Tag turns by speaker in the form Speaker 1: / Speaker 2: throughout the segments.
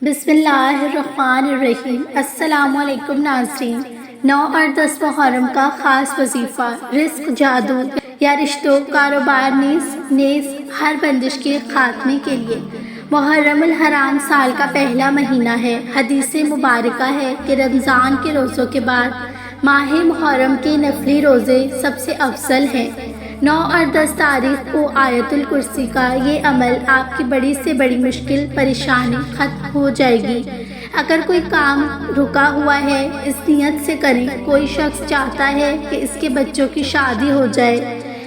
Speaker 1: بسم اللہ الرحمن الرحیم۔ السلام علیکم ناظرین۔ 9 اور 10 محرم کا خاص وظیفہ رزق، جادو یا رشتوں، کاروبار نیز ہر بندش کے خاتمے کے لیے۔ محرم الحرام سال کا پہلا مہینہ ہے۔ حدیث مبارکہ ہے کہ رمضان کے روزوں کے بعد ماہ محرم کے نفلی روزے سب سے افضل ہیں۔ 9 اور 10 تاریخ کو آیت الکرسی کا یہ عمل آپ کی بڑی سے بڑی مشکل پریشانی ختم ہو جائے گی۔ اگر کوئی کام رکا ہوا ہے، اس نیت سے کریں۔ کوئی شخص چاہتا ہے کہ اس کے بچوں کی شادی ہو جائے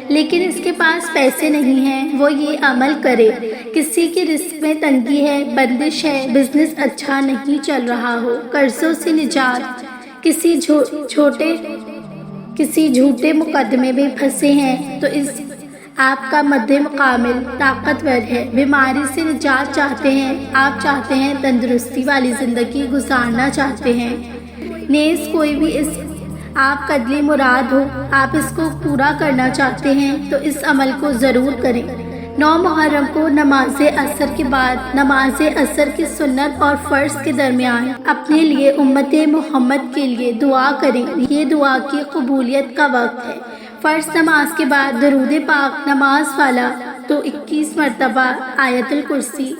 Speaker 1: لیکن اس کے پاس پیسے نہیں ہیں، وہ یہ عمل کرے۔ کسی کی رزق میں تنگی ہے، بندش ہے، بزنس اچھا نہیں چل رہا ہو، قرضوں سے نجات، کسی جھوٹے مقدمے میں پھنسے ہیں تو اس آپ کا مد مقابل طاقتور ہے۔ بیماری سے نجات چاہتے ہیں، آپ چاہتے ہیں تندرستی والی زندگی گزارنا چاہتے ہیں، نیز کوئی بھی اس آپ کا دلی مراد ہو، آپ اس کو پورا کرنا چاہتے ہیں تو اس عمل کو ضرور کریں۔ 9 محرم کو نماز عصر کے بعد نماز عصر کی سنت اور فرض کے درمیان اپنے لیے، امت محمد کے لیے دعا کریں۔ یہ دعا کی قبولیت کا وقت ہے۔ فرض نماز کے بعد درود پاک نماز والا تو 21 مرتبہ، آیت الکرسی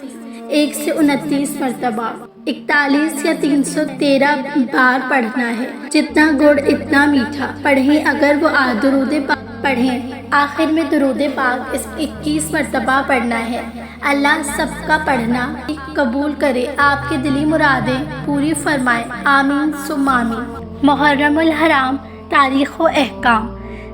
Speaker 1: 1 سے 29 مرتبہ، 41 یا 313 بار پڑھنا ہے۔ جتنا گڑ اتنا میٹھا پڑھیں۔ اگر وہ درود پاک پڑھیں، آخر میں درود پاک 21 مرتبہ پڑھنا ہے۔ اللہ سب کا پڑھنا قبول کرے، آپ کی دلی مرادیں پوری فرمائے، آمین ثم آمین۔ محرم الحرام، تاریخ و احکام۔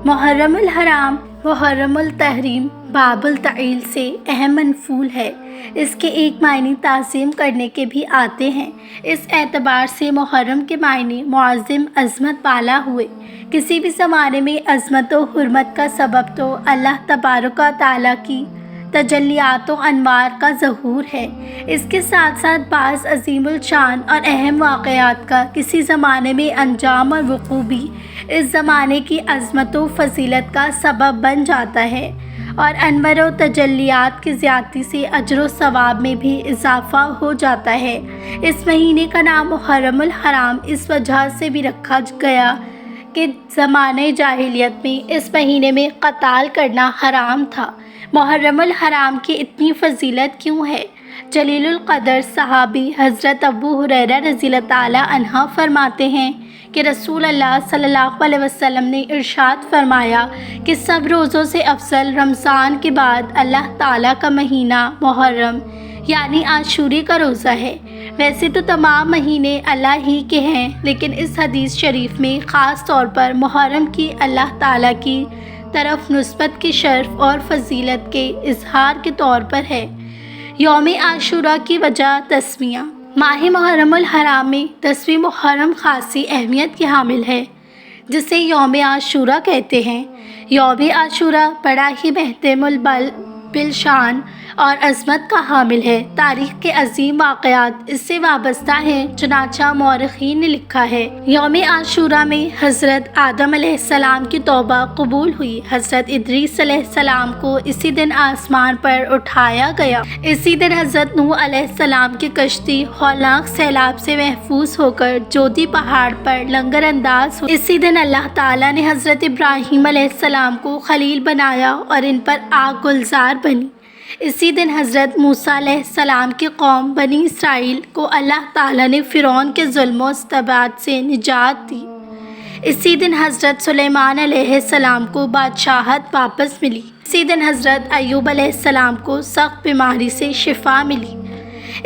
Speaker 1: محرم الحرام محرم التحریم باب التعیل سے اہم منفول ہے۔ اس کے ایک معنی تعظیم کرنے کے بھی آتے ہیں۔ اس اعتبار سے محرم کے معنی معظم، عظمت والا ہوئے۔ کسی بھی زمانے میں عظمت و حرمت کا سبب تو اللہ تبارک و تعالیٰ کی تجلیات و انوار کا ظہور ہے۔ اس کے ساتھ ساتھ بعض عظیم الشان اور اہم واقعات کا کسی زمانے میں انجام اور وقوع بھی اس زمانے کی عظمت و فضیلت کا سبب بن جاتا ہے، اور انوار و تجلیات کی زیادتی سے اجر و ثواب میں بھی اضافہ ہو جاتا ہے۔ اس مہینے کا نام محرم الحرام اس وجہ سے بھی رکھا گیا کہ زمانۂ جاہلیت میں اس مہینے میں قتال کرنا حرام تھا۔ محرم الحرام کی اتنی فضیلت کیوں ہے؟ جلیل القدر صحابی حضرت ابو ہریرہ رضی اللہ تعالیٰ عنہ فرماتے ہیں کہ رسول اللہ صلی اللہ علیہ وسلم نے ارشاد فرمایا کہ سب روزوں سے افضل رمضان کے بعد اللہ تعالیٰ کا مہینہ محرم یعنی عاشورے کا روزہ ہے۔ ویسے تو تمام مہینے اللہ ہی کے ہیں، لیکن اس حدیث شریف میں خاص طور پر محرم کی اللہ تعالیٰ کی طرف نسبت کے شرف اور فضیلت کے اظہار کے طور پر ہے۔ یوم عاشورہ کی وجہ تسمیہ۔ ماہ محرم الحرام میں 10ویں محرم خاصی اہمیت کی حامل ہے، جسے یوم عاشورہ کہتے ہیں۔ یوم عاشورہ بڑا ہی محترم بالشان اور عظمت کا حامل ہے۔ تاریخ کے عظیم واقعات اس سے وابستہ ہیں، چنانچہ مورخین نے لکھا ہے۔ یوم عاشورہ میں حضرت آدم علیہ السلام کی توبہ قبول ہوئی۔ حضرت ادریس علیہ السلام کو اسی دن آسمان پر اٹھایا گیا۔ اسی دن حضرت نوح علیہ السلام کی کشتی ہولناک سیلاب سے محفوظ ہو کر جودی پہاڑ پر لنگر انداز ہوئی۔ اسی دن اللہ تعالیٰ نے حضرت ابراہیم علیہ السلام کو خلیل بنایا اور ان پر آگ گلزار بنی۔ اسی دن حضرت موسیٰ علیہ السلام کی قوم بنی اسرائیل کو اللہ تعالیٰ نے فرعون کے ظلم و استبداد سے نجات دی۔ اسی دن حضرت سلیمان علیہ السلام کو بادشاہت واپس ملی۔ اسی دن حضرت ایوب علیہ السلام کو سخت بیماری سے شفا ملی۔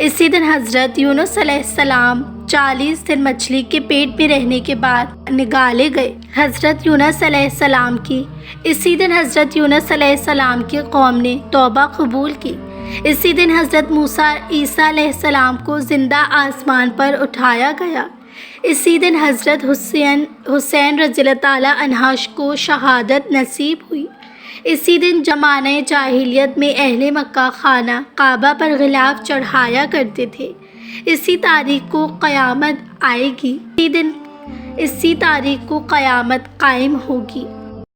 Speaker 1: اسی دن حضرت یونس علیہ السلام 40 دن مچھلی کے پیٹ میں رہنے کے بعد نگالے گئے۔ حضرت یونس علیہ السلام کی اسی دن حضرت یونس علیہ السلام کی قوم نے توبہ قبول کی۔ اسی دن حضرت موسیٰ عیسیٰ علیہ السلام کو زندہ آسمان پر اٹھایا گیا۔ اسی دن حضرت حسین رضی اللہ تعالیٰ عنہ کو شہادت نصیب ہوئی۔ اسی دن زمانۂ جاہلیت میں اہل مکہ خانہ کعبہ پر غلاف چڑھایا کرتے تھے۔ اسی تاریخ کو قیامت آئے گی۔ اسی تاریخ کو قیامت قائم ہوگی۔